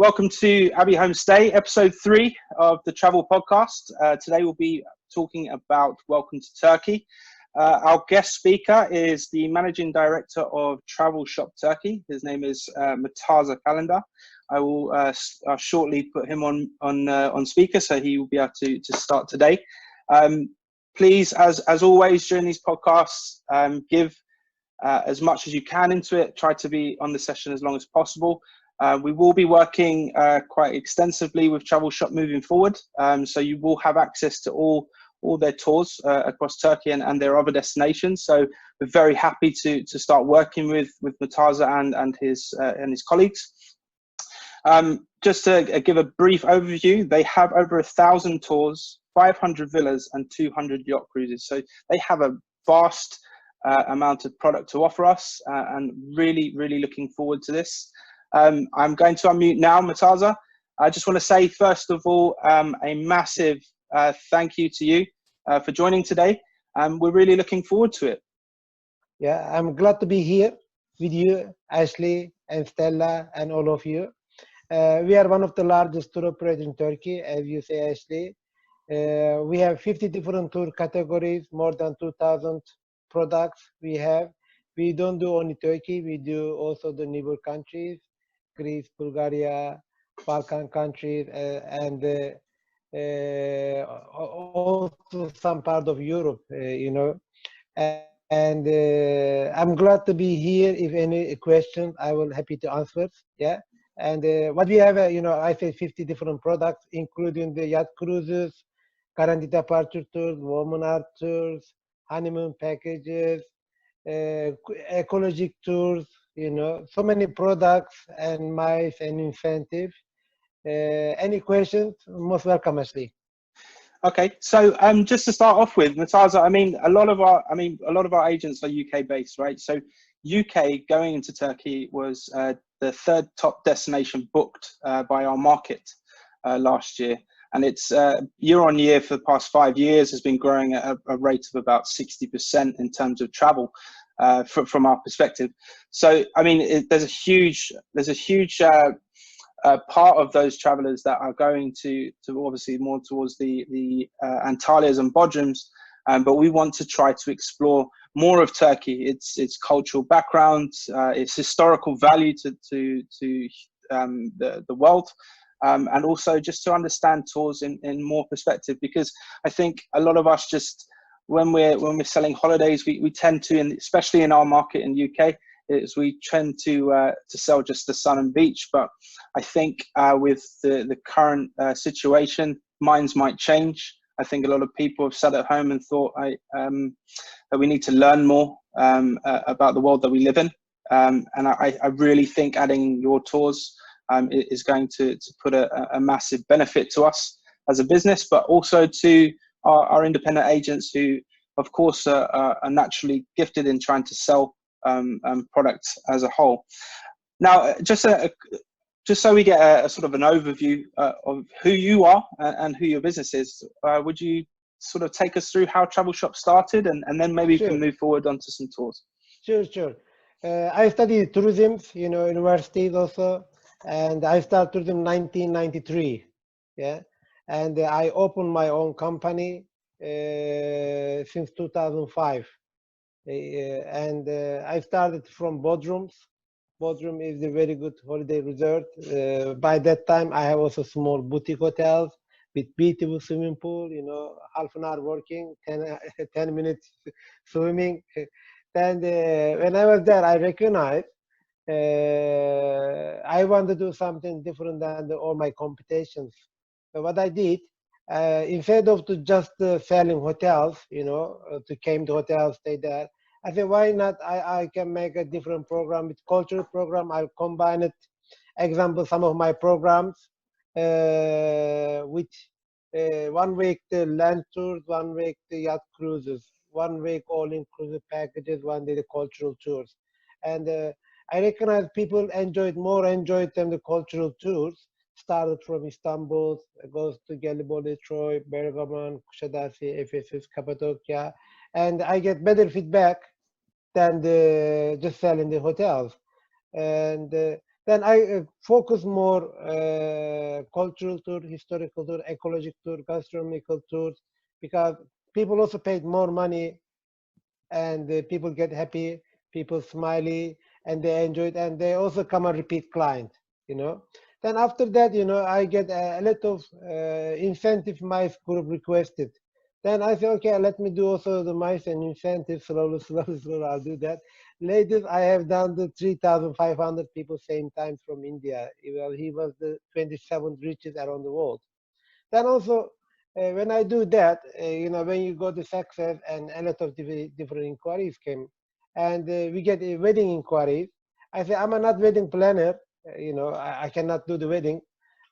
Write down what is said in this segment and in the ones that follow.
Welcome to Abbey Homestay, episode 3 of the travel podcast. Today we'll be talking about Welcome to Turkey. Our guest speaker is the Managing Director of Travel Shop Turkey. His name is Murtaza Kalender. I will shortly put him on speaker, so he will be able to start today. Please, as always during these podcasts, give as much as you can into it. Try to be on the session as long as possible. We will be working quite extensively with Travel Shop moving forward, so you will have access to all their tours across Turkey and their other destinations. So we're very happy to start working with Murtaza and his colleagues. Just to give a brief overview, they have over 1,000 tours, 500 villas and 200 yacht cruises. So they have a vast amount of product to offer us, and really looking forward to this. I'm going to unmute now, Murtaza. I just want to say, first of all, a massive thank you to you for joining today. We're really looking forward to it. Yeah, I'm glad to be here with you, Ashley and Stella and all of you. We are one of the largest tour operators in Turkey, as you say, Ashley. We have 50 different tour categories, more than 2,000 products we have. We don't do only Turkey, we do also the neighbor countries, Greece, Bulgaria, Balkan countries, and also some part of Europe, And I'm glad to be here. If any questions, I will happy to answer. Yeah. And what we have, I say 50 different products, including the yacht cruises, guaranteed departure tours, women art tours, honeymoon packages, ecologic tours, so many products and miles and incentives. Any questions? Most welcome, Ashley. Okay, so just to start off with, Murtaza, a lot of our agents are UK based, right? So UK going into Turkey was the third top destination booked by our market last year, and it's year on year for the past 5 years has been growing at a rate of about 60% in terms of travel from our perspective. So there's a huge part of those travelers that are going to obviously more towards the Antalyas and Bodrums, but we want to try to explore more of Turkey, its cultural background, its historical value to the world, and also just to understand tours in more perspective, because I think a lot of us just when we're selling holidays, we tend to, and especially in our market in UK, is we tend to sell just the sun and beach. But I think with the current situation, minds might change. I think a lot of people have sat at home and thought that we need to learn more about the world that we live in. And I really think adding your tours is going to put a massive benefit to us as a business, but also to our independent agents who, of course, are naturally gifted in trying to sell products as a whole. Now, just so we get a sort of an overview of who you are and who your business is, would you sort of take us through how Travel Shop started, and then maybe we can move forward onto some tours? Sure. I studied tourism, universities also, and I started tourism in 1993. Yeah, and I opened my own company since 2005. And I started from Bodrums. Bodrum is a very good holiday resort. By that time, I have also small boutique hotels with beautiful swimming pool, half an hour working, 10 minutes swimming. And when I was there, I recognized I want to do something different than all my competitions. So what I did, instead of just selling hotels, to came to hotels, stay there, I said, why not? I can make a different program with cultural program. I'll combine it. Example, some of my programs with 1 week the land tours, 1 week the yacht cruises, 1 week all-inclusive packages, 1 day the cultural tours. And I recognize people enjoyed them the cultural tours. Started from Istanbul, goes to Gelibolu, Troy, Bergamo, Kuşadası, Ephesus, Cappadocia, and I get better feedback than just selling the hotels. And Then I focus more cultural tour, historical tour, ecological tour, gastronomical tours, because people also paid more money, and people get happy, people smiley, and they enjoy it, and they also come a repeat client, you know. Then after that, I get a lot of incentive mice group requested. Then I say, okay, let me do also the mice and incentive slowly, slowly, slowly. I'll do that. Latest, I have done the 3,500 people same time from India. Well, he was the 27th richest around the world. Then also, when I do that, when you go to success and a lot of different inquiries came, and we get wedding inquiries. I say, I'm a not wedding planner. I cannot do the wedding.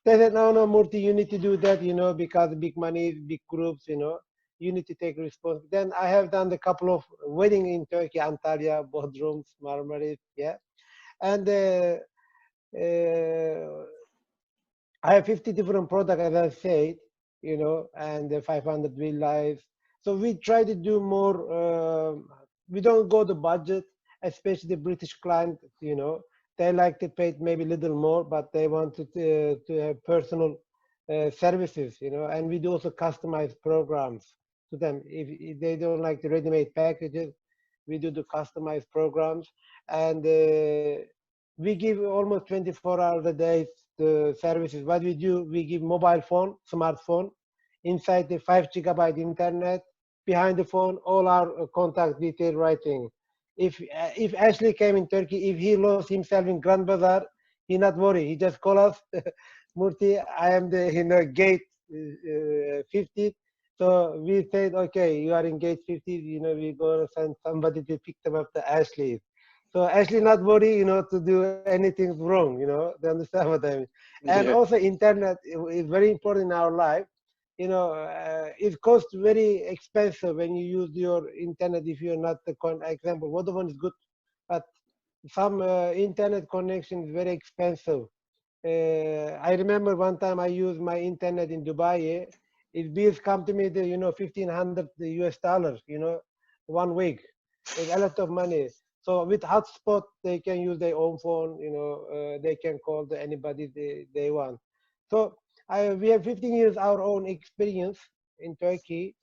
They said, no, no, Murti, you need to do that, because big money, big groups, you need to take responsibility. Then I have done a couple of wedding in Turkey, Antalya, Bodrum, Marmaris, yeah. And uh, I have 50 different products, as I said, and 500 real lives. So we try to do more. We don't go the budget, especially the British client. They like to pay maybe a little more, but they want to have personal services. And we do also customize programs to them. If they don't like the ready-made packages, we do the customized programs, and we give almost 24 hours a day the services. What we do, we give mobile phone, smartphone, inside the 5 GB internet, behind the phone, all our contact detail writing. If Ashley came in Turkey, if he lost himself in Grand Bazaar, he not worry. He just call us, Murti, I am the gate 50. So we said, okay, you are in gate 50. We go send somebody to pick them up the Ashley. So Ashley not worry, to do anything wrong, they understand what I mean. And Yeah. also internet is very important in our life. It costs very expensive when you use your internet if you're not the example. Vodafone is good, but some internet connection is very expensive. I remember one time I used my internet in Dubai. It bills come to me, 1,500 US dollars, 1 week. It's a lot of money. So with hotspot, they can use their own phone, they can call anybody they want. So we have 15 years our own experience in Turkey.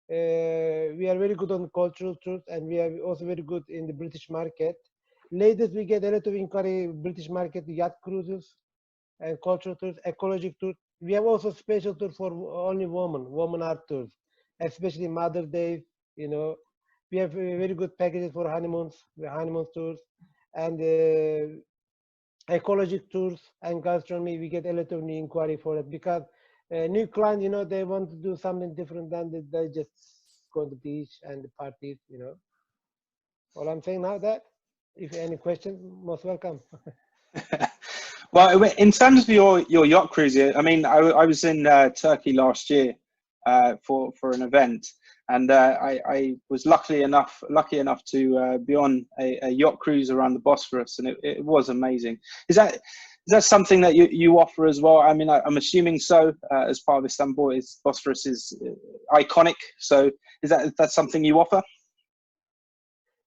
We are very good on cultural truth, and we are also very good in the British market. Latest, we get a lot of inquiry British market, yacht cruises, and cultural tours, ecologic tours. We have also special tours for only women art tours, especially Mother's Day. We have very good packages for honeymoon tours, and ecologic tours and gastronomy. We get a lot of new inquiry for it, because new clients, they want to do something different than they just go to the beach and the parties. All I'm saying now that, if any questions, most welcome. Well, in terms of your yacht cruise, I mean, I was in Turkey last year for an event, and I was lucky enough to be on a yacht cruise around the Bosphorus, and it was amazing. Is that something that you offer as well? I mean, I'm assuming so. As part of Istanbul, Bosphorus is iconic. So is that something you offer?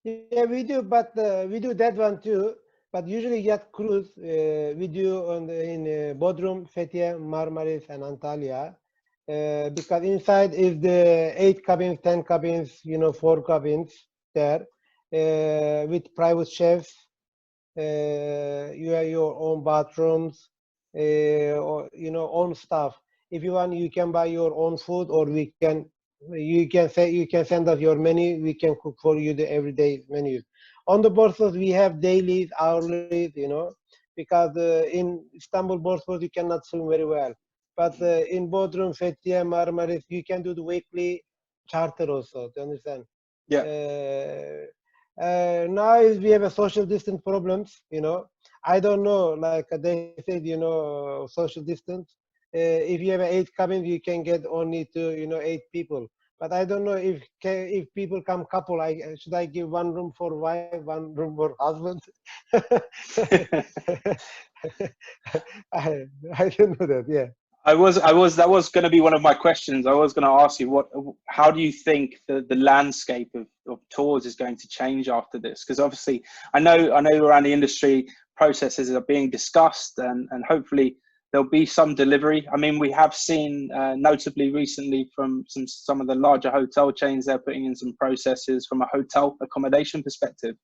Yeah, we do, but we do that one too. But usually yacht cruise we do in Bodrum, Fethiye, Marmaris, and Antalya, because inside is the 8 cabins, 10 cabins, 4 cabins there, with private chefs. You have your own bathrooms, or own stuff. If you want, you can buy your own food, or you can send us your menu. We can cook for you the everyday menus. On the Bosphorus, we have dailies, hourlies, because in Istanbul Bosphorus you cannot swim very well. But in Bodrum, Fethiye, Marmaris, you can do the weekly charter also. Do you understand? Yeah. Now we have a social distance problems. I don't know. Like they said, social distance. If you have 8 cabins, you can get only to 8 people. But I don't know if people come couple. Should I give one room for wife, one room for husband? I don't know that. Yeah. That was going to be one of my questions. I was going to ask you how do you think the landscape of tours is going to change after this? Because obviously I know around the industry, processes are being discussed, and hopefully there'll be some delivery. I mean, we have seen notably recently from some of the larger hotel chains, they're putting in some processes from a hotel accommodation perspective.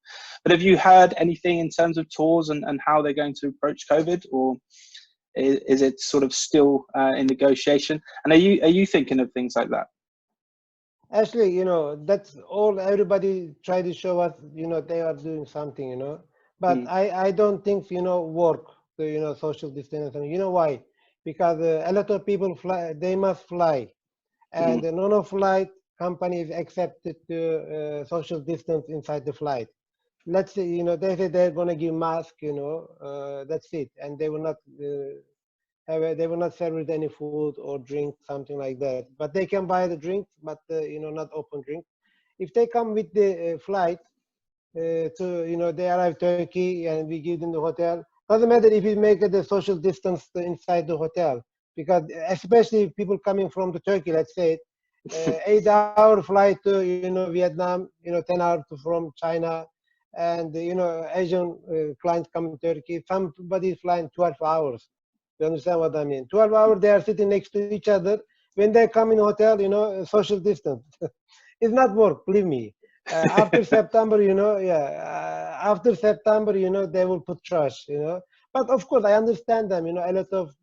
But have you heard anything in terms of tours and how they're going to approach COVID, or is it sort of still in negotiation? And are you thinking of things like that? Actually, that's all everybody try to show us, they are doing something, but I don't think, work, the, social distancing. You know why? Because a lot of people fly, they must fly, and none of flight companies accepted to social distance inside the flight. Let's say, they say they're going to give mask, that's it, and they will not they will not serve with any food or drink, something like that. But they can buy the drink, but not open drink. If they come with the flight they arrive Turkey and we give them the hotel. Doesn't matter if you make the social distance inside the hotel, because especially people coming from the Turkey, let's say, 8-hour flight to Vietnam, 10 hours from China, and Asian clients come to Turkey. Somebody is flying 12 hours. You understand what I mean? 12 hours they are sitting next to each other. When they come in hotel, social distance. It's not work, believe me. After September, after September, they will put trash, But of course, I understand them, a lot of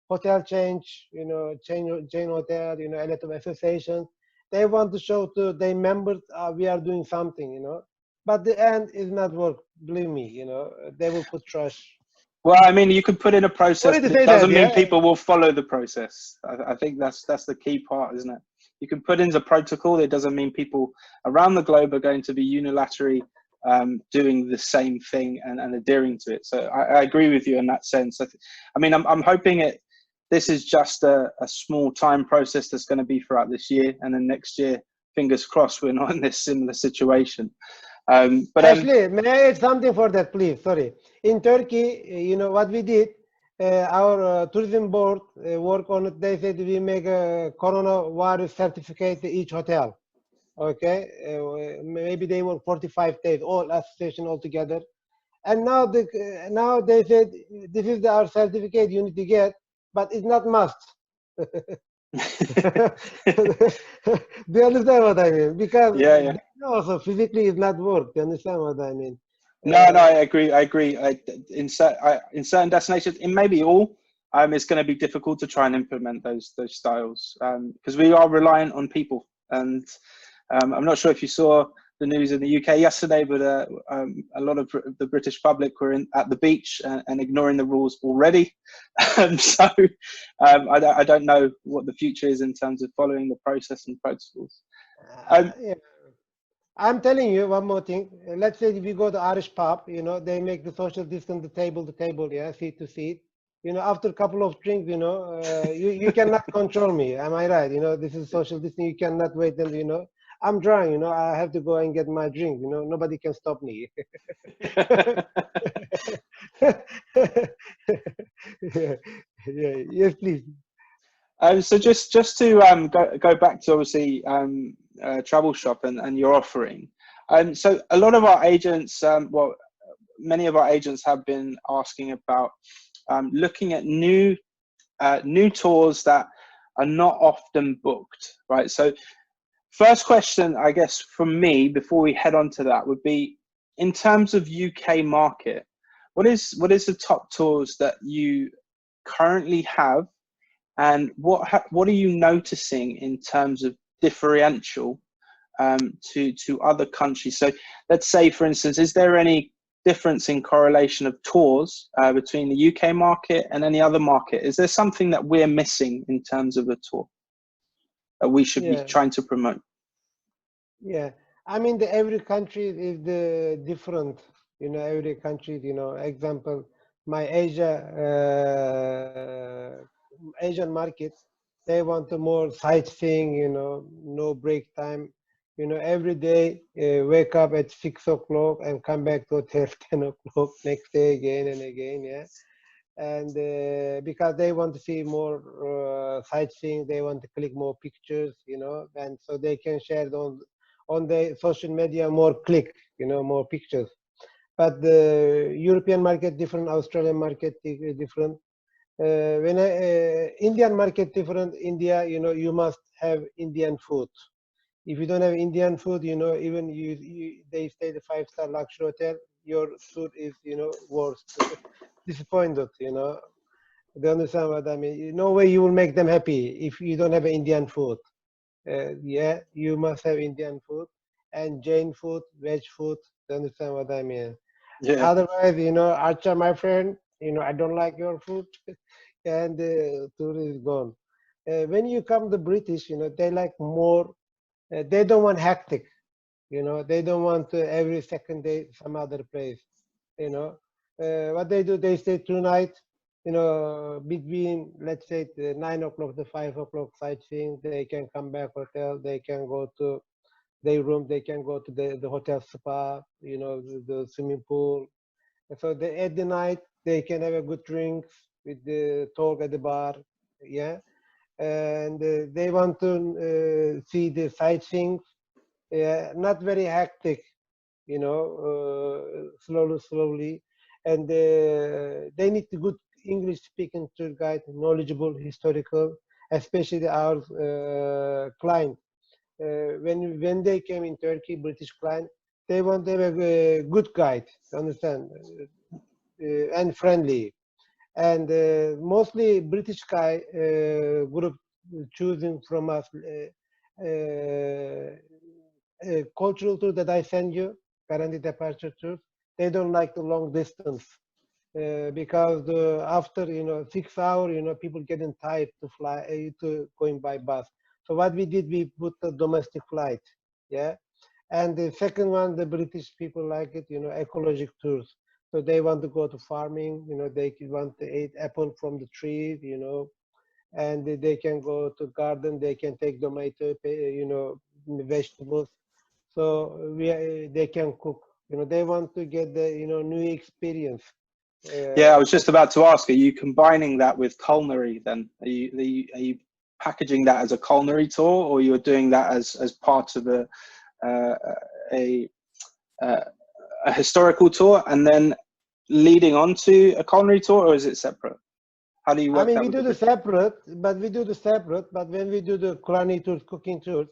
hotel chain hotel, a lot of associations. They want to show to their members, we are doing something, But the end is not work, believe me, they will put trash. Well, I mean, you can put in a process, but it doesn't mean yeah? people will follow the process. I think that's the key part, isn't it? You can put in the protocol. It doesn't mean people around the globe are going to be unilaterally doing the same thing and adhering to it. So I agree with you in that sense. I mean, I'm hoping this is just a small time process that's going to be throughout this year, and then next year, fingers crossed, we're not in this similar situation. But Actually, may I add something for that, please? Sorry. In Turkey, what we did, our tourism board work on it. They said we make a coronavirus certificate to each hotel. Okay, maybe they work 45 days, all association altogether. And now they said this is our certificate you need to get, but it's not must. Do you understand what I mean? Because yeah. also physically it's not work. Do you understand what I mean? No, I agree. In certain destinations, in maybe all, it's going to be difficult to try and implement those styles because we are reliant on people. And I'm not sure if you saw the news in the UK yesterday, but a lot of the British public were at the beach and ignoring the rules already. So I don't know what the future is in terms of following the process and protocols. Yeah. I'm telling you one more thing. Let's say if you go to Irish pub, they make the social distance, the table to table, yeah, seat to seat. After a couple of drinks, you cannot control me. Am I right? This is social distance. You cannot wait and, I'm drunk, I have to go and get my drink, nobody can stop me. Yeah, yes, please. So just to go back to obviously Travel Shop and your offering. So a lot of our agents, many of our agents have been asking about looking at new tours that are not often booked, right? So first question, I guess, from me before we head on to that would be, in terms of UK market, what is the top tours that you currently have, and what are you noticing in terms of differential to other countries? So let's say, for instance, is there any difference in correlation of tours between the UK market and any other market? Is there something that we're missing in terms of a tour that we should be trying to promote? Yeah, I mean, every country is different. Every country. Example, my Asian market, they want more sightseeing. No break time. Every day wake up at 6 o'clock and come back to hotel 10 o'clock next day again and again. Yeah, and because they want to see more sightseeing, they want to click more pictures. And so they can share on the social media more click, more pictures. but the European market different, Australian market different. Indian market different, India, you must have Indian food. If you don't have Indian food, even they stay the 5-star luxury hotel, your food is, worst. Disappointed, They understand what I mean? No way you will make them happy if you don't have Indian food. Yeah, you must have Indian food and Jain food, veg food. You understand what I mean? Yeah. Otherwise, Archa, my friend, I don't like your food, and the tour is gone. When you come to British, they like more. They don't want hectic. They don't want every second day some other place. What they do, they stay 2 nights. Between let's say 9 o'clock to 5 o'clock sightseeing, they can come back hotel. They can go to their room. They can go to the hotel spa. The swimming pool. So at the night they can have a good drinks with the talk at the bar. Yeah, and they want to see the sightseeing. Not very hectic, slowly, and they need a good English speaking tour guide, knowledgeable, historical, especially our client. When they came in Turkey, British client, they want to have a good guide, understand, and friendly. And mostly British guy group choosing from us cultural tour that I send you, current departure tours. They don't like the long distance because after 6 hours, people getting tired to fly to going by bus. So what we did, we put a domestic flight, yeah. And the second one, the British people like it, ecologic tours. So they want to go to farming, they want to eat apple from the trees, and they can go to garden, they can take tomato, vegetables. So they can cook. They want to get the new experience. Yeah, I was just about to ask, are you combining that with culinary then? Are you packaging that as a culinary tour, or you're doing that as part of uh, a a historical tour and then leading on to a culinary tour, or is it separate? How do you I work mean, that we with do the the British? separate, but when we do the culinary tours, cooking tours,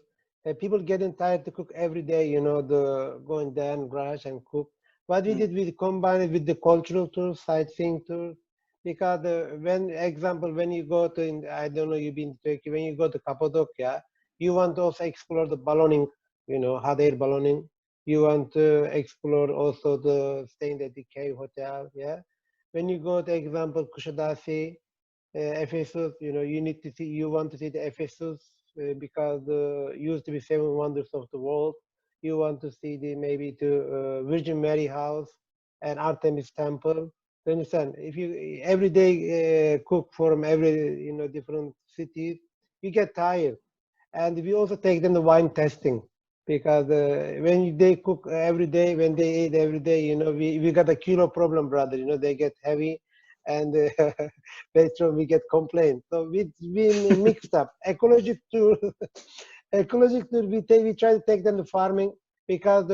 people getting tired to cook every day, the going there and rush and cook. What we did, we combine it with the cultural tours, sightseeing tours, because when you go to, I don't know, you've been to Turkey, when you go to Cappadocia, you want to also explore the ballooning, hot air ballooning. You want to explore also the staying at the cave hotel, yeah. When you go to example Kushadasi, Ephesus, you want to see the Ephesus because used to be 7 wonders of the world. You want to see maybe the Virgin Mary house and Artemis temple. You understand? If you every day cook from every different cities, you get tired. And we also take them the wine tasting because when they cook every day, when they eat every day, we got a kilo problem, brother. They get heavy, and later we get complaints. So we've been mixed up. Ecologic tour, ecologic tour. We try to take them to farming because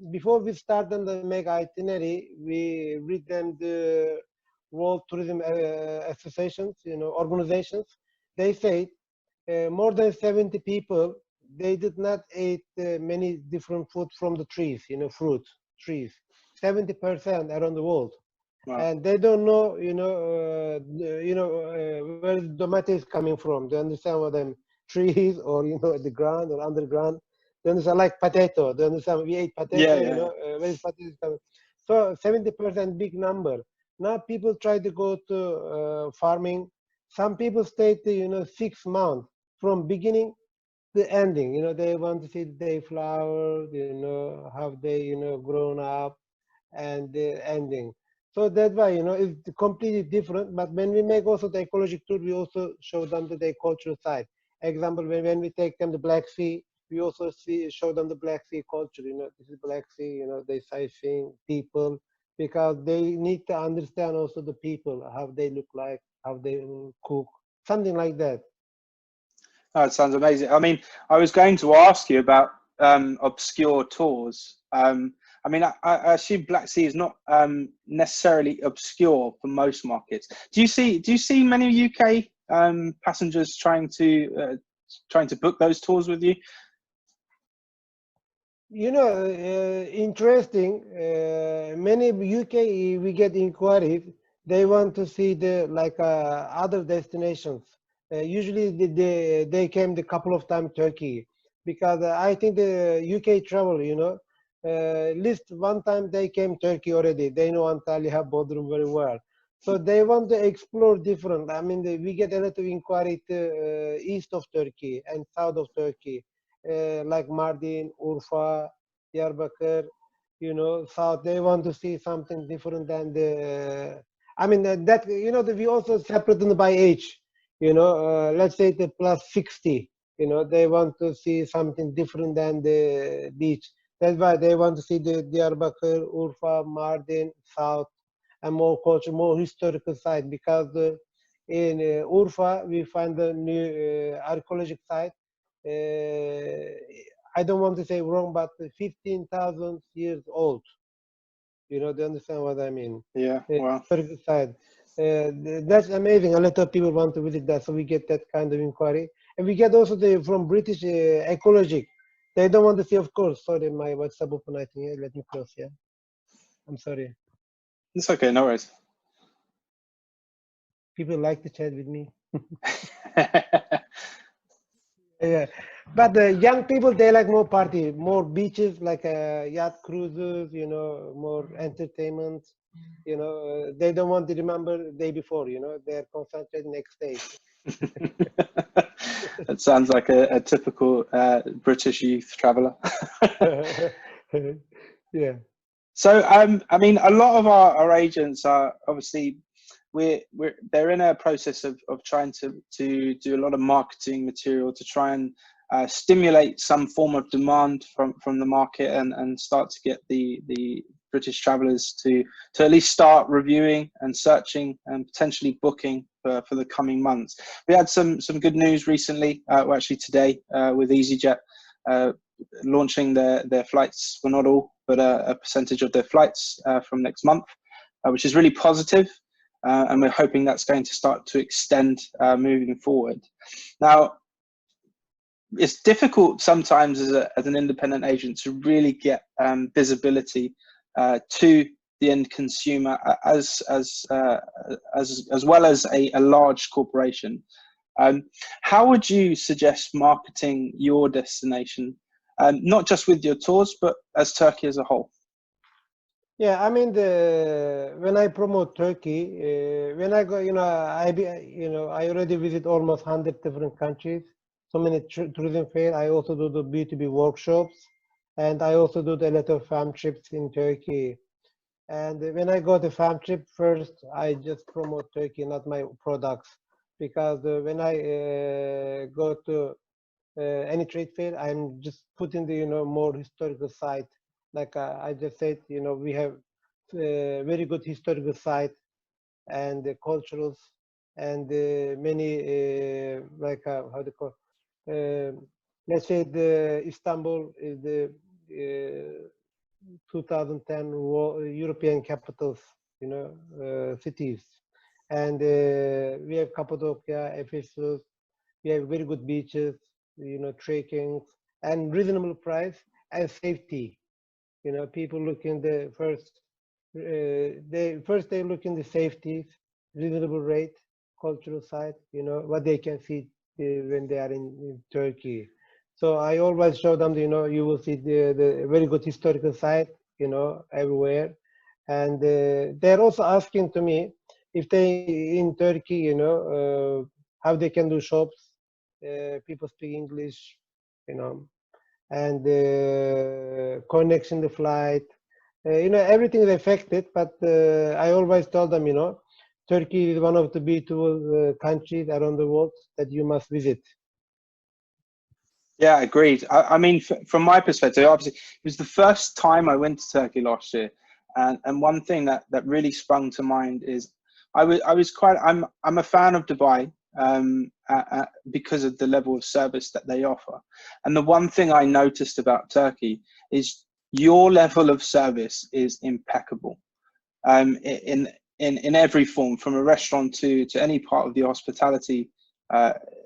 before we start on the make itinerary, we read them the World Tourism Associations, organizations. They say more than 70 people, they did not eat many different food from the trees, fruit trees. 70% around the world, Wow. and they don't know, where the tomato is coming from. They understand what I'm trees or the ground or underground. They understand like potato. They understand we ate Yeah, potato. yeah, Where is potato coming? So 70% big number. Now people try to go to farming. Some people stay to 6 months from beginning to ending. They want to see the flower. How they grown up and the ending. So that's why it's completely different. But when we make also the ecologic tour, we also show them the cultural side. Example, when we take them to Black Sea, we also show them the Black Sea culture. This is Black Sea. They sightseeing people because they need to understand also the people, how they look like, how they cook, something like that. Oh, it sounds amazing. I mean, I was going to ask you about obscure tours. I mean, I assume Black Sea is not necessarily obscure for most markets. Do you see many UK passengers trying to book those tours with you? You know, interesting. Many UK we get inquiries. They want to see the other destinations. Usually they came the couple of times Turkey because I think the UK travel. You know, least one time they came Turkey already. They know Antalya, Bodrum very well. So they want to explore different. I mean, we get a lot of inquiry to east of Turkey and south of Turkey. Like Mardin, Urfa, Diyarbakir, you know, South. They want to see something different than the. I mean that you know we also separate them by age. You know, let's say the plus 60. You know, they want to see something different than the beach. That's why they want to see the Diyarbakir, Urfa, Mardin, South, and more culture, more historical site because in Urfa we find the new archaeological site. I don't want to say wrong, but 15,000 years old. You know, do you understand what I mean? Yeah, wow. Historical site. That's amazing. A lot of people want to visit that, so we get that kind of inquiry, and we get also from British ecologic. They don't want to see, of course. Sorry, my WhatsApp open. I think let me close. Yeah, I'm sorry. It's okay, no worries. People like to chat with me. Yeah, but the young people they like more party, more beaches, like yacht cruises, you know, more entertainment. You know, they don't want to remember the day before. You know, they're concentrated next day. That sounds like a typical British youth traveller. Yeah. So, I mean, a lot of our agents are obviously they're in a process of trying to do a lot of marketing material to try and stimulate some form of demand from the market and start to get the British travellers to at least start reviewing and searching and potentially booking for the coming months. We had some good news recently, well, actually today, with EasyJet launching their flights, well, not all, but a percentage of their flights from next month, which is really positive. And we're hoping that's going to start to extend moving forward. Now, it's difficult sometimes as an independent agent to really get visibility to the end consumer as well as a large corporation. How would you suggest marketing your destination, not just with your tours, but as Turkey as a whole? Yeah, I mean when I promote Turkey, when I go, you know, I already visit almost 100 different countries. So many tourism fairs. I also do the B2B workshops, and I also do a lot of farm trips in Turkey. And when I go to farm trip, first I just promote Turkey, not my products, because when I go to any trade fair, I'm just putting the more historical site. Like I just said, we have very good historical site and culturals and many like how to call. Let's say the Istanbul is the 2010 European capitals, cities, and we have Cappadocia, Ephesus. We have very good beaches, trekking, and reasonable price and safety. People look in the first. They look in the safety, reasonable rate, cultural side. What they can see when they are in Turkey. So I always show them, you will see the very good historical site, everywhere. And they're also asking to me if they in Turkey, how they can do shops. People speak English, and connection, the flight. Everything is affected, but I always tell them, Turkey is one of the beautiful countries around the world that you must visit. Yeah, agreed. I mean, from my perspective, obviously, it was the first time I went to Turkey last year, and one thing that really sprung to mind is I'm a fan of Dubai because of the level of service that they offer, and the one thing I noticed about Turkey is your level of service is impeccable. In every form, from a restaurant to any part of the hospitality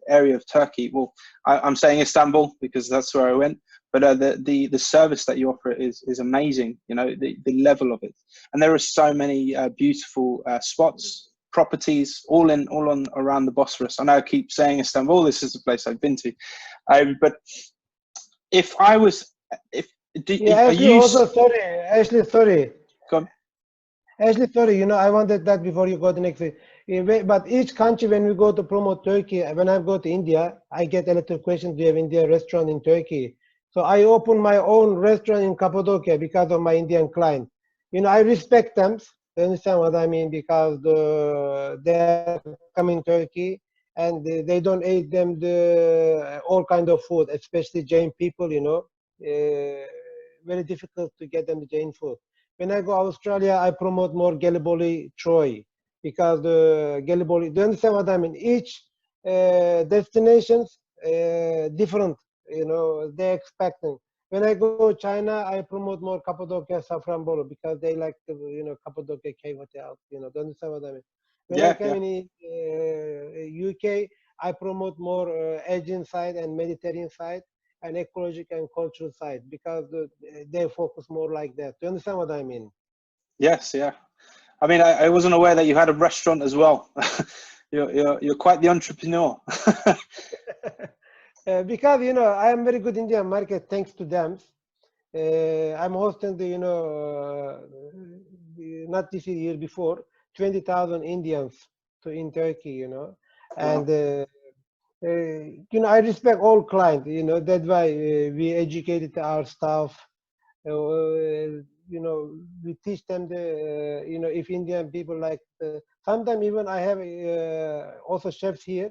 area of Turkey. Well, I'm saying Istanbul because that's where I went, but the service that you offer is amazing. You know, the level of it, and there are so many beautiful spots, properties, all on around the Bosphorus. I know I keep saying Istanbul. This is the place I've been to, but if I was, if do, Yeah, are actually, you? also sorry, actually sorry. Go Actually, sorry, you know, I wanted that before you go to next. But each country, when we go to promote Turkey, when I go to India, I get a lot of questions. Do you have India restaurant in Turkey? So I open my own restaurant in Cappadocia because of my Indian client. You know, I respect them. You understand what I mean? Because they're coming Turkey and they don't eat them the all kind of food, especially Jain people. You know, very difficult to get them the Jain food. When I go Australia, I promote more Gallipoli Troy because the Gallipoli. Do you understand what I mean? Each destinations different. You know, they expecting. When I go China, I promote more Cappadocia Saffron Bolo because they like the Cappadocia cave hotel. You know, do you understand what I mean? When I Yeah, come yeah. in UK, I promote more Asian side and Mediterranean side and ecological and cultural side because they focus more like that. Do you understand what I mean? Yes, yeah. I mean, I wasn't aware that you had a restaurant as well. You're quite the entrepreneur. Because you know I am very good in Indian market thanks to them. I'm hosting the not this year before 20,000 Indians to in Turkey, you know, Wow. and you know I respect all clients. You know that's why we educated our staff. You know, we teach them the, you know, if Indian people like, sometimes even I have also chefs here.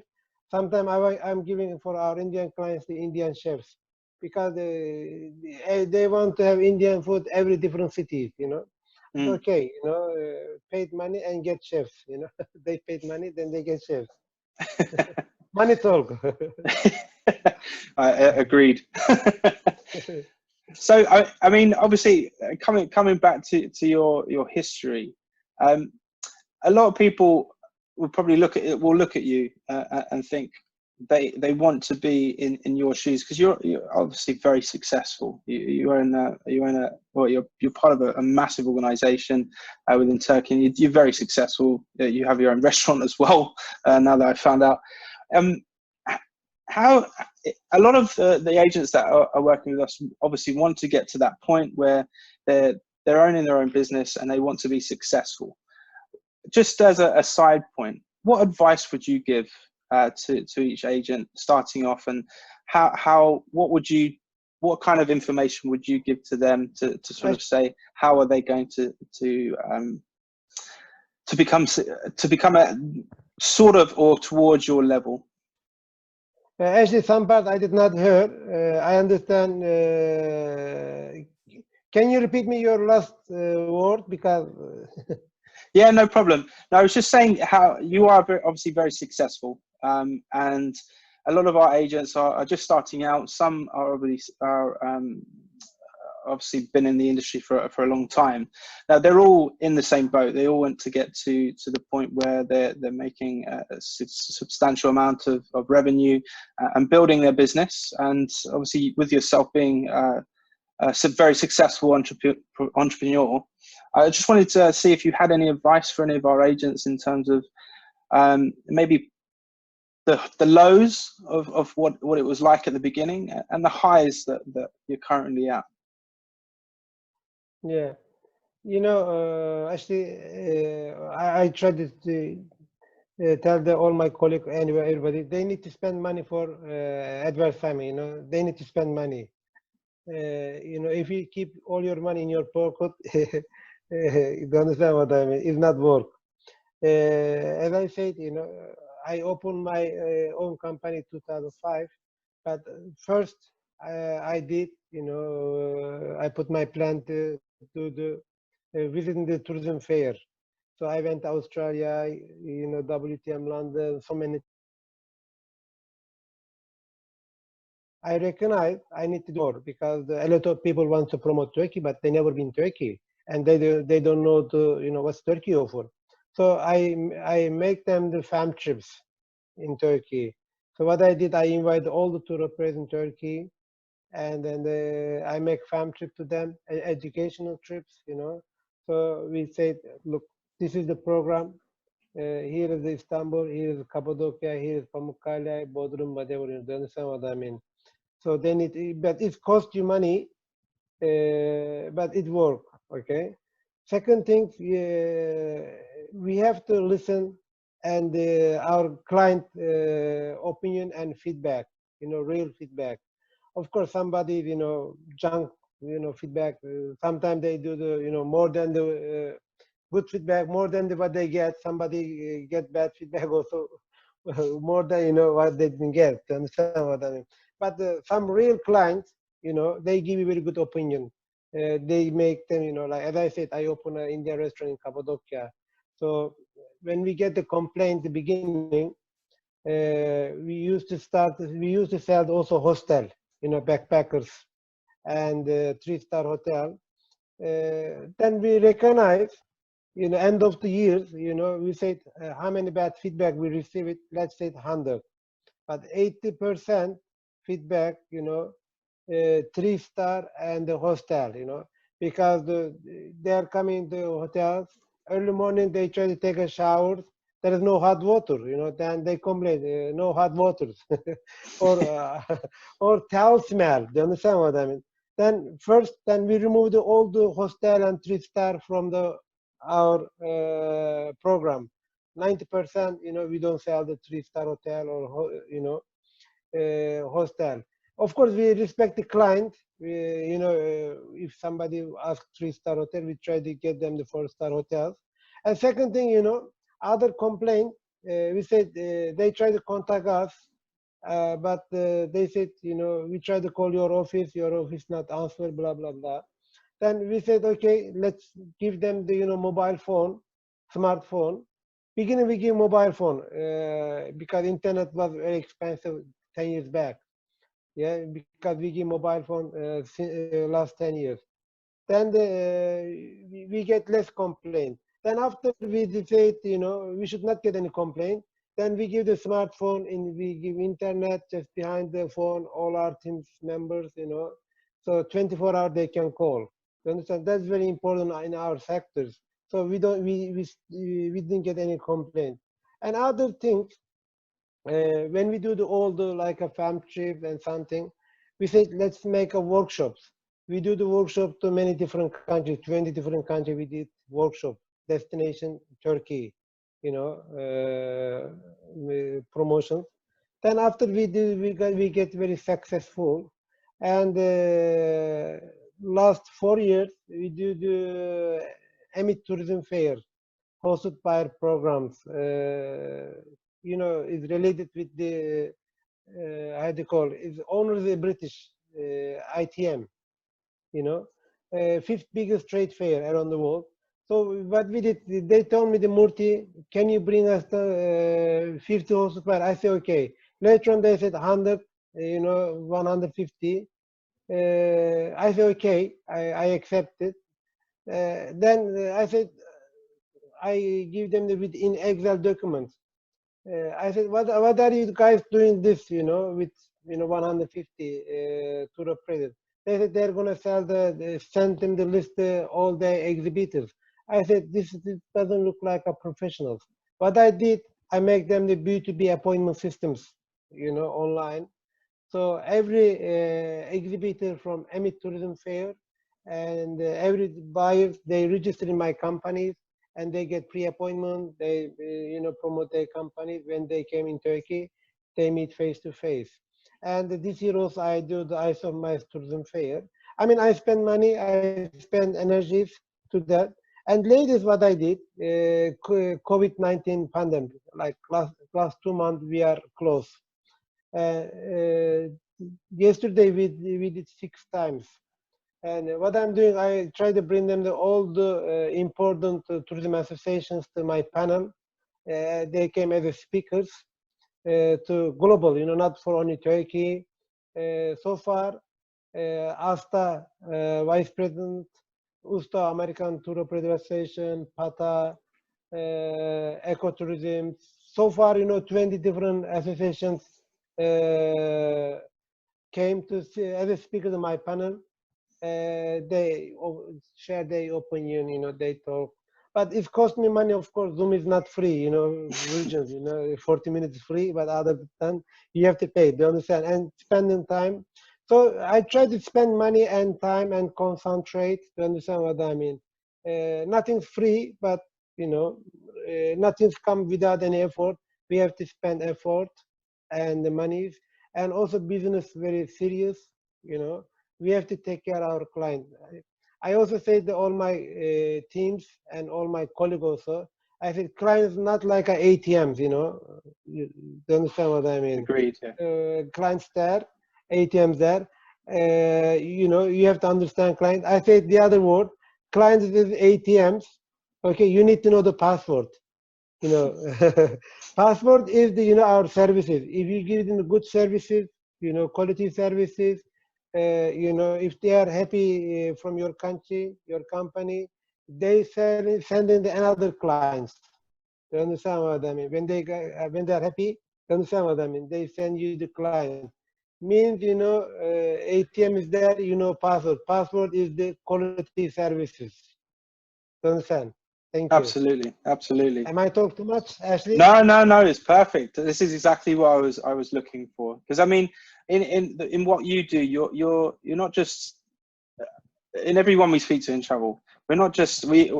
Sometimes I'm giving for our Indian clients the Indian chefs because they want to have Indian food every different cities, you know. It's Mm. okay, you know, paid money and get chefs, you know. They paid money, then they get chefs. Money talk. I agreed. So I mean, obviously, coming back to your history, um, a lot of people will probably look at you and think they want to be in your shoes because you're obviously very successful. You're part of a massive organization within Turkey, and you're very successful. You have your own restaurant as well. Now that I found out, um, how a lot of the agents that are working with us obviously want to get to that point where they're owning their own business and they want to be successful. Just as a side point, what advice would you give to each agent starting off, and what kind of information would you give to them to sort of say how are they going to become a sort of or towards your level? Actually, some part I did not hear. I understand. Can you repeat me your last word? Because Yeah, no problem. No, I was just saying how you are obviously very successful, and a lot of our agents are just starting out. Some are obviously been in the industry for a long time. Now they're all in the same boat. They all want to get to the point where they're making a substantial amount of revenue and building their business. And obviously, with yourself being a very successful entrepreneur, I just wanted to see if you had any advice for any of our agents in terms of maybe the lows of what it was like at the beginning and the highs that you're currently at. yeah, you know, actually, I tried to tell all my colleagues, anyway, everybody, they need to spend money for advertising. You know, they need to spend money. You know, if you keep all your money in your pocket, you don't understand what I mean. It's not work. As I said, you know, I opened my own company 2005, but first I did, you know, I put my plan to do the visiting the tourism fair. So I went to Australia, you know, WTM London, so many I recognize I need to do more because a lot of people want to promote Turkey, but they never been Turkey, and they don't know what's Turkey offer. So I make them the fam trips in Turkey. So what I did, I invite all the tour operators in Turkey, and then I make fam trip to them, educational trips. So we say, look, this is the program. Here is Istanbul, here is Cappadocia, here is Pamukkale, Bodrum, whatever. You understand what I mean? So then but it costs you money, but it works. Okay. Second thing, we have to listen and our client opinion and feedback. Real feedback. Of course, somebody junk feedback. Sometimes they do the more than the good feedback, more than what they get. Somebody get bad feedback also more than what they didn't get. To understand what I mean? But some real clients, they give you very good opinion. They make them, like as I said, I open an Indian restaurant in Cappadocia. So when we get the complaint at the beginning, we used to sell also hostel, backpackers and 3-star hotel. Then we recognize, end of the year, we said how many bad feedback we receive it. Let's say 100, but 80% feedback, 3-star and the hostel, because they are coming to hotels early morning. They try to take a shower. There is no hot water, then they complain, no hot water, or or towel smell. Do you understand what I mean? Then we remove all the hostel and 3-star from our program. 90%, we don't sell the 3-star hotel or hostel. Of course, we respect the client. If somebody asks 3-star hotel, we try to get them the 4-star hotels. And second thing, other complaint, we said they try to contact us, but they said, we try to call your office not answer, blah, blah, blah. Then we said, okay, let's give them the, mobile phone, smartphone. Beginning, we give mobile phone because internet was very expensive 10 years back. Yeah, because we give mobile phone last 10 years. Then we get less complaint. Then after we decide, we should not get any complaint. Then we give the smartphone and we give internet just behind the phone, all our team's members, so 24 hours they can call. You understand? That's very important in our sectors. So we didn't get any complaint. And other things, when we do all the like a fam trip and something, we say let's make a workshops. We do the workshop to many different countries, 20 different countries. We did workshop destination Turkey, promotions. Then after we get very successful, and last 4 years we do the Emit Tourism Fair hosted by our programs. Is related with the how do you call it? Is owner of the British ITM. Fifth biggest trade fair around the world. So what we did, they told me, the Murti, can you bring us the 50 hosted by? I said okay. Later on they said 100, 150. I said okay, I accept it. Then I said I give them in Excel documents. I said, what are you guys doing this, with 150 tour operators? They said they're gonna send them the list all the exhibitors. I said this doesn't look like a professionals. What I did, I make them the B2B appointment systems, online. So every exhibitor from Emit Tourism Fair and every buyer, they register in my companies and they get pre-appointment. They, promote their companies. When they came in Turkey, they meet face to face. And this year also I do the ISO My Tourism Fair. I mean, I spend money, I spend energies to that. And latest what I did, COVID-19 pandemic, like last 2 months we are closed. Yesterday we did 6 times. And what I'm doing, I try to bring them all the important tourism associations to my panel. They came as speakers to global, not for only Turkey. So far, ASTA, Vice President, USTA, American Tour Operator Association, PATA, Ecotourism. So far, 20 different associations came to see, as a speaker in my panel. They share their opinion, they talk. But it cost me money, of course. Zoom is not free, regions, 40 minutes free, but other than you have to pay, do you understand? And spending time. So I try to spend money and time and concentrate, do you understand what I mean? Nothing's free, but, nothing's come without any effort. We have to spend effort and the monies, and also business very serious, we have to take care of our client. I also say to all my teams and all my colleagues also, I said clients not like a ATMs, you understand what I mean? Agreed. Yeah. Clients there, ATMs there. You have to understand client. I said the other word, clients is ATMs. Okay, you need to know the password. Password is the our services. If you give them good services, quality services, if they are happy from your country, your company, they send in another clients. You understand what I mean? When they are happy, you understand what I mean? They send you the client. Means ATM is there, password. Password is the quality services. You understand? Thank you. Absolutely, absolutely. Am I talking too much, Ashley? No, it's perfect. This is exactly what I was looking for. Because I mean, in what you do, you're not just in everyone we speak to in travel. We're not just we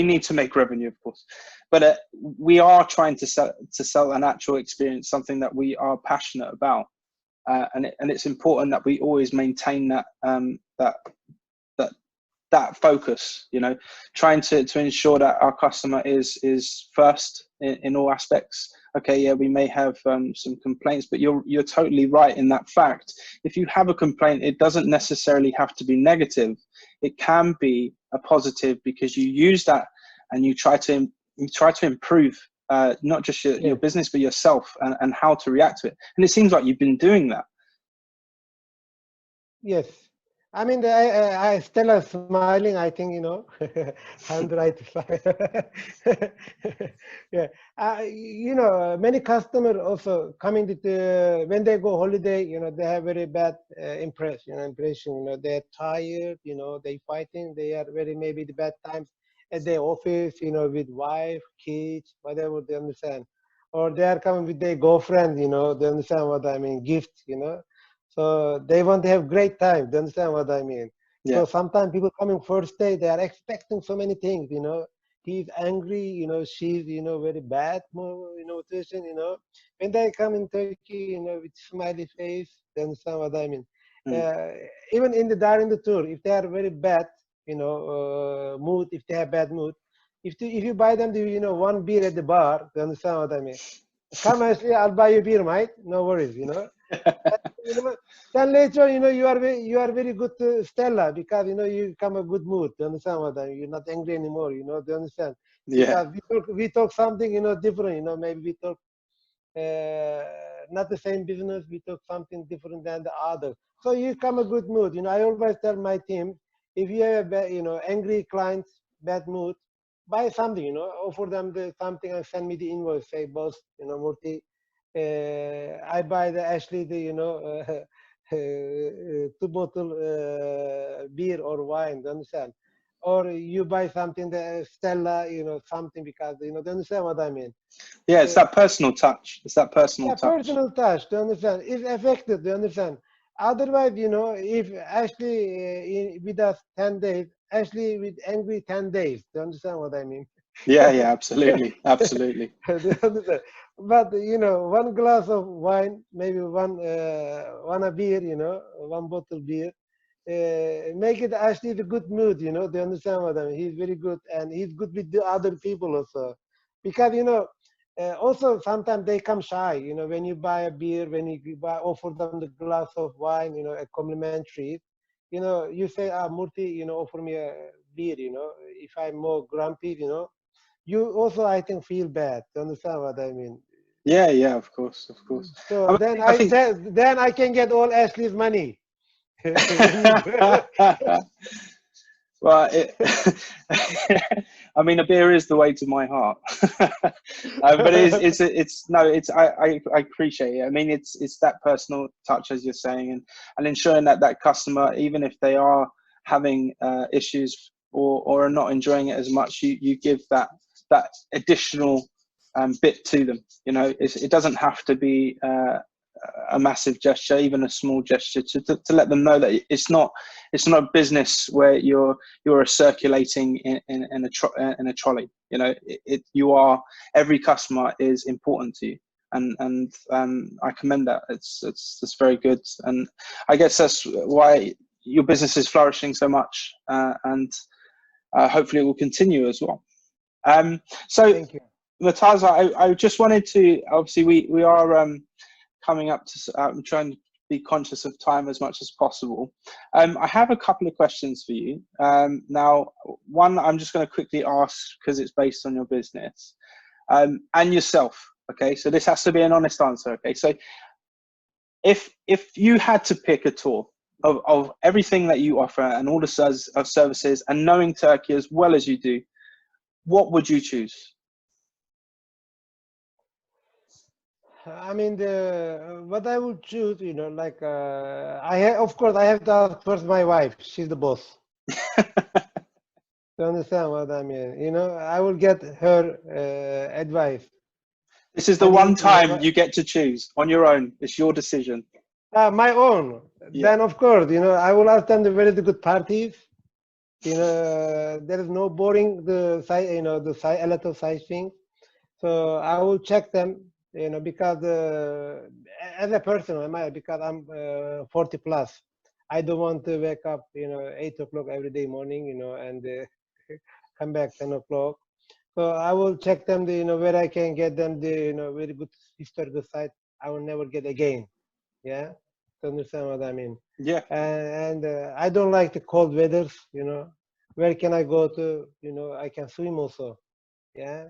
need to make revenue, of course, but we are trying to sell an actual experience, something that we are passionate about, and it's important that we always maintain that focus, trying to ensure that our customer is first in all aspects. Okay, yeah, we may have some complaints, but you're totally right in that fact. If you have a complaint, it doesn't necessarily have to be negative. It can be a positive, because you use that and you try to improve not just your business, but yourself, and how to react to it. And it seems like you've been doing that. Yes. I mean, I Stella smiling. I think I'm the right side. Yeah. Many customers also coming to when they go holiday. They have very bad impression. They're tired. They fighting. They are very maybe the bad times at their office. With wife, kids, whatever they understand, or they are coming with their girlfriend. They understand what I mean. Gift. So they want to have great time. Do you understand what I mean? Yeah. So sometimes people coming first day, they are expecting so many things. He's angry. She's very bad nutrition. When they come in Turkey, with smiley face, they understand what I mean. Even during the tour, if they are very bad, mood, if they have bad mood, if you buy them one beer at the bar, they understand what I mean. Come Ashley, I'll buy you beer, mate. No worries. Then later, you are very good to Stella, because you come a good mood. Do you understand what I mean? You're not angry anymore. Do you understand? Yeah. Because we talk something different. Maybe we talk not the same business. We talk something different than the other. So you come a good mood. I always tell my team, if you have a bad, angry clients, bad mood, buy something. Offer them something and send me the invoice. Say, boss, Murti, I buy the Ashley the 2 bottle beer or wine. Do you understand? Or you buy something that Stella, something, because do you understand what I mean? Yeah, it's that personal touch. It's that personal touch. Personal touch. Do you understand? It's effective. Do you understand? Otherwise, if Ashley with us 10 days, Ashley with angry 10 days. Do you understand what I mean? Yeah, absolutely, absolutely. But one glass of wine, maybe one a beer, 1 bottle beer, make it actually the good mood. They understand what I mean. He's very good, and he's good with the other people also, because also sometimes they come shy. When you buy a beer, when you offer them the glass of wine, a complimentary. You say, Murti, offer me a beer. If I'm more grumpy, you also, I think, feel bad. Do you understand what I mean? Yeah, yeah, of course, of course. So I then I think then I can get all Ashley's money. When you well, I mean, a beer is the way to my heart. But it's no, it's I appreciate it. I mean, it's that personal touch, as you're saying, and ensuring that that customer, even if they are having issues or are not enjoying it as much, you give that additional bit to them. You know, it doesn't have to be a massive gesture, even a small gesture, to let them know that it's not a business where you're circulating in a trolley. You know, you are, every customer is important to you, and I commend that. It's very good, and I guess that's why your business is flourishing so much, and hopefully it will continue as well. So Thank you. Murtaza, I just wanted to, obviously we are coming up to, I'm trying to be conscious of time as much as possible. I have a couple of questions for you. Now, one I'm just going to quickly ask because it's based on your business and yourself. Okay, so this has to be an honest answer. Okay, so if you had to pick a tour of everything that you offer and all the services, and knowing Turkey as well as you do, what would you choose? I mean, the what I would choose, you know, like of course, I have to ask first my wife. She's the boss. You understand what I mean? You know, I will get her advice. This is the one Honey, you know, time you get to choose on your own. It's your decision. my own. Yeah. Then, of course, you know, I will attend the very good parties. You know, there is no boring the side, you know, a lot of sightseeing. So I will check them, you know, because as a person, because I'm 40 plus, I don't want to wake up, you know, 8 o'clock every day morning, you know, and come back 10 o'clock. So I will check them, you know, where I can get them the, you know, very good historical site I will never get again. Yeah, to understand what I mean. Yeah. And I don't like the cold weathers, you know. Where can I go to? You know, I can swim also. Yeah,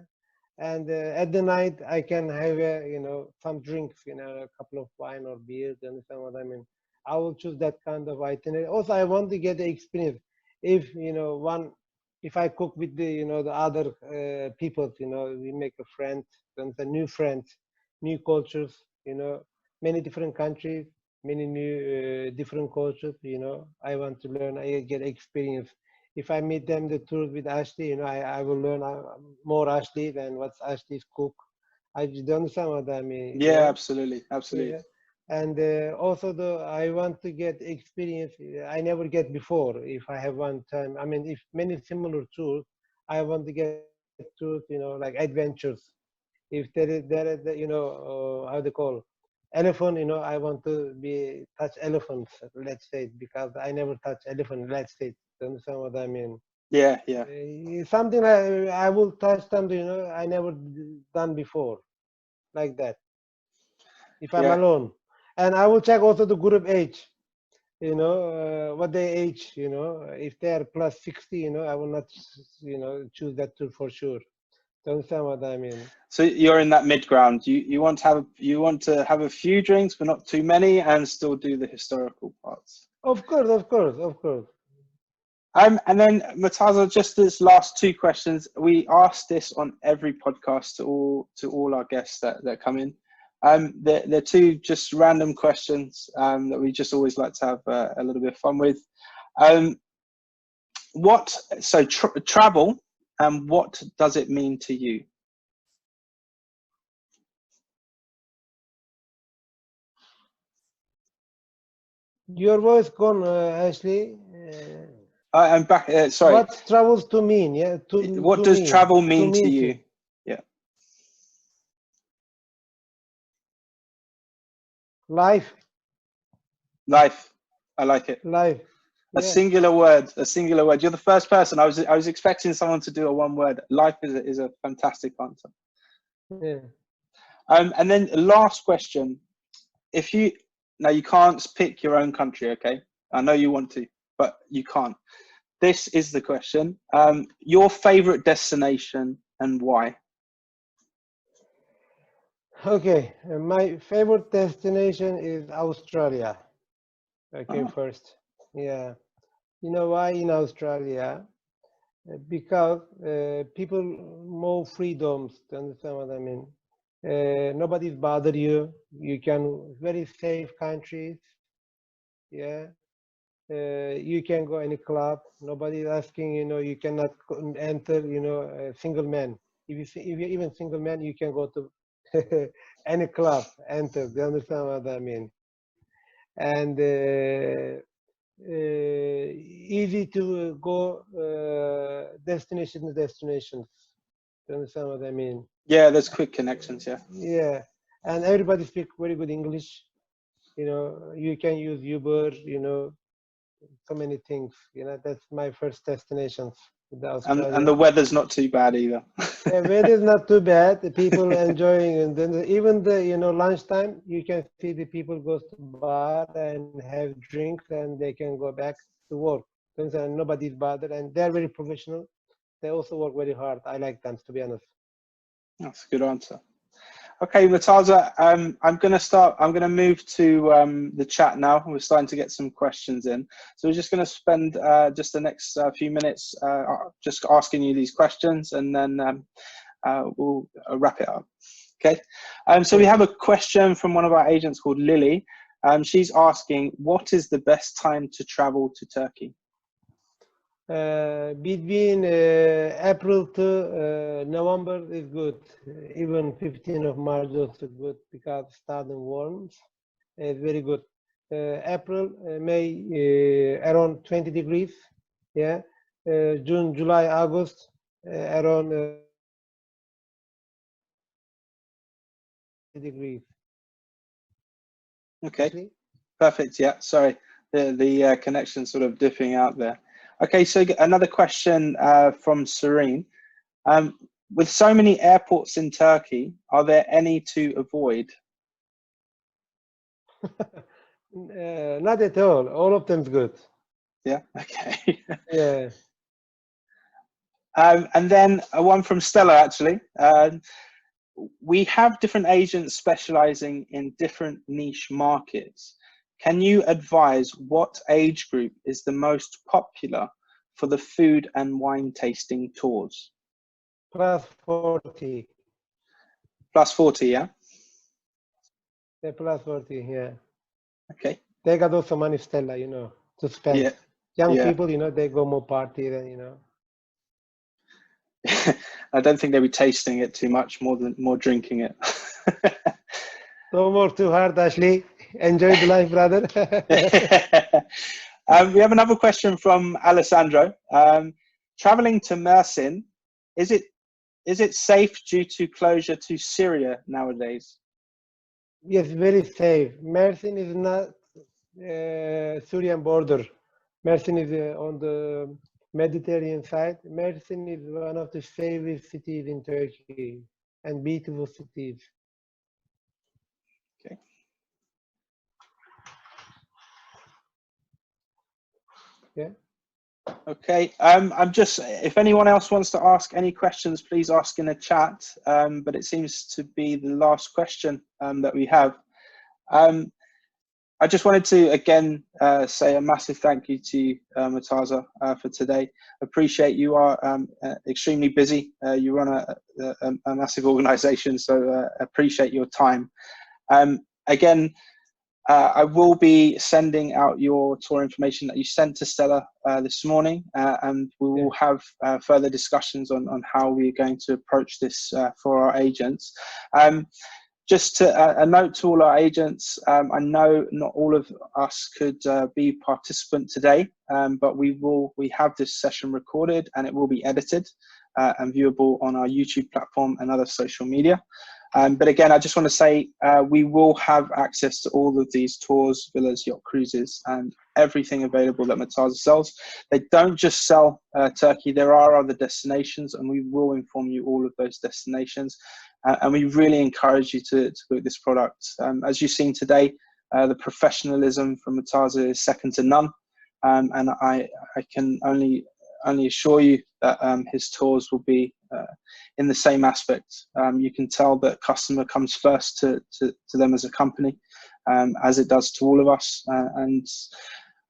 and at the night I can have you know, some drinks, you know, a couple of wine or beers. You understand what I mean? I will choose that kind of itinerary. Also, I want to get the experience. If you know one, if I cook with the, you know, the other people, you know, we make a friend, then the new friends, new cultures, you know, many different countries, many new different cultures. You know, I want to learn. I get experience. If I meet them the tours with Ashley, you know, I will learn more Ashley than what's Ashley's cook. I just don't understand what I mean, you Yeah, know. absolutely. Absolutely. Yeah. And also, I want to get experience I never get before. If I have one time, I mean, if many similar tours, I want to get tours, you know, like adventures. If there is you know, how they call elephant, you know, I want to be touch elephants, let's say, because I never touch elephant, let's say. You understand what I mean? Yeah, yeah. Something I will touch them, you know, I never done before, like that. If I'm Yeah. alone, and I will check also the group age. You know, what they age. You know, if they are plus 60, you know, I will not, you know, choose that tour for sure. Do you understand what I mean? So you're in that mid ground. You want to have a few drinks, but not too many, and still do the historical parts. Of course, of course, of course. And then Murtaza, just this last two questions. We ask this on every podcast to all our guests that come in. They're two just random questions that we just always like to have a little bit of fun with. Um, travel, and what does it mean to you? Your voice gone, Ashley. I'm back. Sorry. What travels to mean? Yeah, What does travel to mean to mean you? to Yeah. life, Life. I like it. life. A Yeah, singular word. A singular word. You're the first person. I was expecting someone to do a one word. Life is a fantastic answer. yeah. And then last question. If you Now you can't pick your own country, okay? I know you want to, but you can't. This is the question. Your favorite destination and why? Okay, my favorite destination is Australia. Okay, Oh, first. Yeah. You know why in Australia? Because people more freedoms. Do you understand what I mean? Nobody's bother you. You can very safe countries. Yeah. You can go any club. Nobody's asking. You cannot enter. A single man. If you're even single man, you can go to any club. Enter. Do you understand what I mean? And easy to go destination to destinations. Do you understand what I mean? yeah, there's quick connections. Yeah. Yeah, and everybody speak very good English. You can use Uber. So many things. That's my first destinations with And the Australia. weather's not too bad either. Yeah, weather is not too bad. The people enjoying, and then even the lunchtime, you can see the people goes to bar and have drinks, and they can go back to work. And nobody's bothered, and they're very professional. They also work very hard. I like them, to be honest. That's a good answer. Okay, Murtaza, I'm gonna move to the chat now. We're starting to get some questions in. So we're just gonna spend just the next few minutes just asking you these questions, and then we'll wrap it up. Okay. So we Okay. have a question from one of our agents called Lily. She's asking, what is the best time to travel to Turkey? Between April to November is good. Even 15th of March also good because starting warms. It's very good. April, May, around 20 degrees. Yeah. June, July, August, around degrees. Okay. Perfect. Yeah. Sorry, the connection sort of dipping out there. Okay. So another question from Serene. With so many airports in Turkey, are there any to avoid? Not at all. All of them's good. Yeah. Okay. Yeah. And then one from Stella, actually. We have different agents specializing in different niche markets. Can you advise what age group is the most popular for the food and wine tasting tours? Plus 40. Plus 40, yeah? Yeah, plus 40, yeah. Okay. They got also money, Stella, to spend. Yeah. Young Yeah. people, they go more party than. I don't think they'll be tasting it too much, more drinking it. Don't work too hard, Ashley. Enjoy the life, brother. We have another question from Alessandro. Traveling to Mersin, is it safe due to closure to Syria nowadays? Yes, very safe. Mersin is not Syrian border. Mersin is on the Mediterranean side. Mersin is one of the favorite cities in Turkey and beautiful cities. Okay. Yeah. Okay. I'm just, if anyone else wants to ask any questions, please ask in the chat. But it seems to be the last question that we have. I just wanted to again say a massive thank you to Murtaza for today. Appreciate you are extremely busy. You run a massive organization, so appreciate your time. Again, I will be sending out your tour information that you sent to Stella this morning, and we will have further discussions on how we're going to approach this for our agents. Just a note to all our agents, I know not all of us could be participant today, but we have this session recorded and it will be edited and viewable on our YouTube platform and other social media. But again, I just want to say we will have access to all of these tours, villas, yacht cruises, and everything available that Murtaza sells. They don't just sell Turkey, there are other destinations, and we will inform you all of those destinations. And we really encourage you to book this product. As you've seen today, the professionalism from Murtaza is second to none. And I can only only assure you that his tours will be in the same aspect. You can tell that customer comes first to them as a company, as it does to all of us. And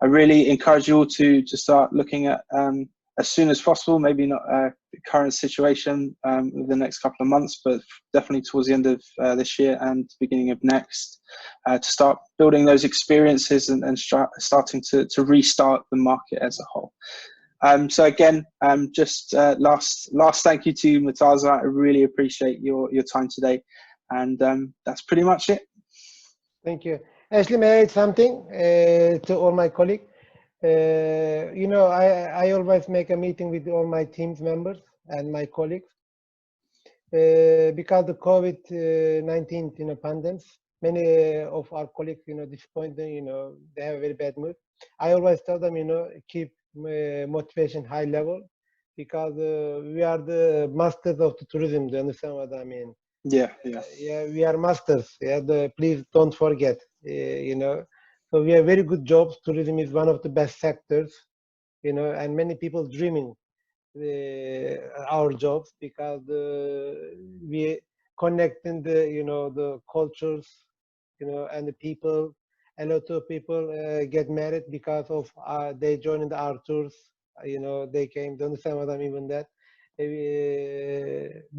I really encourage you all to start looking at as soon as possible, maybe not the current situation within the next couple of months, but definitely towards the end of this year and beginning of next, to start building those experiences and starting to restart the market as a whole. So again, just last thank you to Murtaza. I really appreciate your time today, and that's pretty much it. Thank you. Ashley, may I add something to all my colleagues? You know, I always make a meeting with all my team's members and my colleagues because the COVID-19, you know, pandemic, many of our colleagues, you know, disappointed, you know, they have a very bad mood. I always tell them, you know, keep motivation high level because we are the masters of the tourism. Do you understand what I mean? Yeah. Yeah, we are masters. Yeah, please don't forget, you know. So we have very good jobs. Tourism is one of the best sectors, you know, and many people dreaming our jobs because we connecting the, you know, the cultures, you know, and the people. A lot of people get married because of they joined our tours. You know, they came. Don't understand what I mean with that.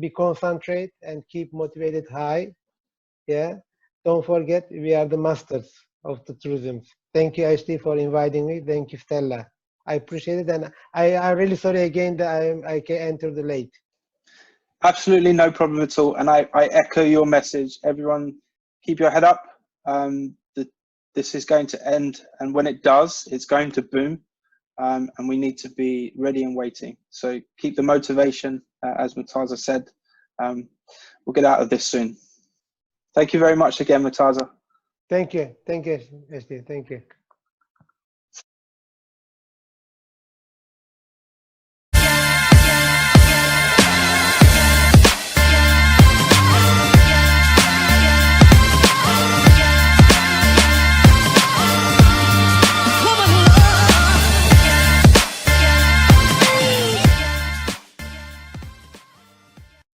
Be concentrate and keep motivated high. Yeah. Don't forget, we are the masters of the tourism. Thank you, Ashley, for inviting me. Thank you, Stella. I appreciate it, and I'm really sorry again that I can enter the late. Absolutely no problem at all. And I echo your message. Everyone, keep your head up. This is going to end, and when it does, it's going to boom. And we need to be ready and waiting. So keep the motivation, as Murtaza said. We'll get out of this soon. Thank you very much again, Murtaza. Thank you, Ashley. Thank you.